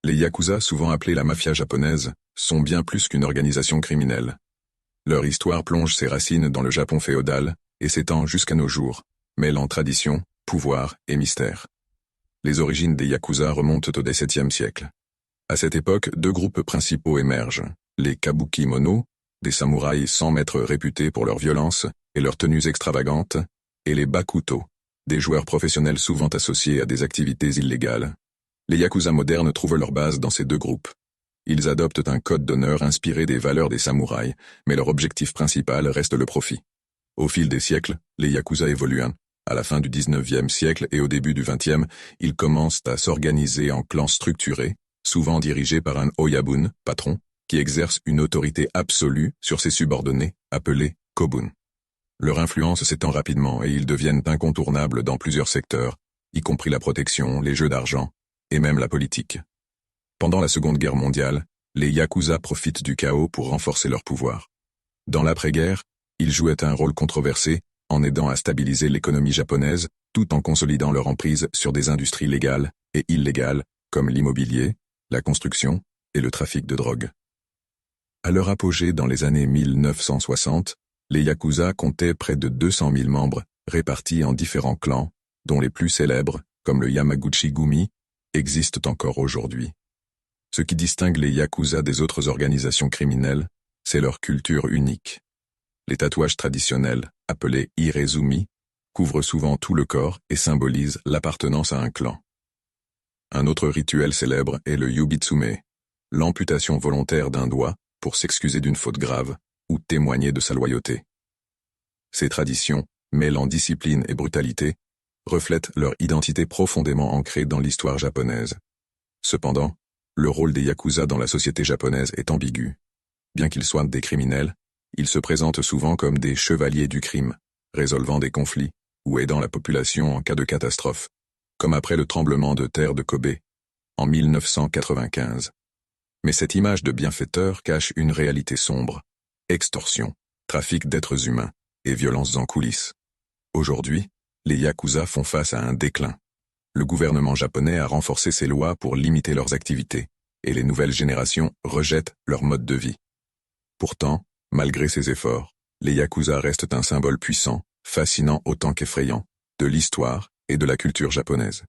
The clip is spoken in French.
Les yakuza, souvent appelés la mafia japonaise, sont bien plus qu'une organisation criminelle. Leur histoire plonge ses racines dans le Japon féodal et s'étend jusqu'à nos jours, mêlant tradition, pouvoir et mystère. Les origines des yakuza remontent au XVIIe siècle. À cette époque, deux groupes principaux émergent, les kabuki-mono, des samouraïs sans maître réputés pour leur violence et leurs tenues extravagantes, et les bakuto, des joueurs professionnels souvent associés à des activités illégales. Les yakuza modernes trouvent leur base dans ces deux groupes. Ils adoptent un code d'honneur inspiré des valeurs des samouraïs, mais leur objectif principal reste le profit. Au fil des siècles, les yakuza évoluent. À la fin du XIXe siècle et au début du XXe, ils commencent à s'organiser en clans structurés, souvent dirigés par un oyabun, patron, qui exerce une autorité absolue sur ses subordonnés, appelés kobun. Leur influence s'étend rapidement et ils deviennent incontournables dans plusieurs secteurs, y compris la protection, les jeux d'argent, et même la politique. Pendant la Seconde Guerre mondiale, les yakuza profitent du chaos pour renforcer leur pouvoir. Dans l'après-guerre, ils jouaient un rôle controversé en aidant à stabiliser l'économie japonaise tout en consolidant leur emprise sur des industries légales et illégales comme l'immobilier, la construction et le trafic de drogue. À leur apogée dans les années 1960, les yakuza comptaient près de 200 000 membres répartis en différents clans, dont les plus célèbres, comme le Yamaguchi-gumi, existent encore aujourd'hui. Ce qui distingue les yakuza des autres organisations criminelles, c'est leur culture unique. Les tatouages traditionnels, appelés irezumi, couvrent souvent tout le corps et symbolisent l'appartenance à un clan. Un autre rituel célèbre est le yubitsume, l'amputation volontaire d'un doigt pour s'excuser d'une faute grave ou témoigner de sa loyauté. Ces traditions, mêlant discipline et brutalité, reflètent leur identité profondément ancrée dans l'histoire japonaise. Cependant, le rôle des yakuza dans la société japonaise est ambigu. Bien qu'ils soient des criminels, ils se présentent souvent comme des chevaliers du crime, résolvant des conflits ou aidant la population en cas de catastrophe, comme après le tremblement de terre de Kobe, en 1995. Mais cette image de bienfaiteur cache une réalité sombre: extorsion, trafic d'êtres humains et violences en coulisses. Aujourd'hui, les yakuza font face à un déclin. Le gouvernement japonais a renforcé ses lois pour limiter leurs activités, et les nouvelles générations rejettent leur mode de vie. Pourtant, malgré ces efforts, les yakuza restent un symbole puissant, fascinant autant qu'effrayant, de l'histoire et de la culture japonaise.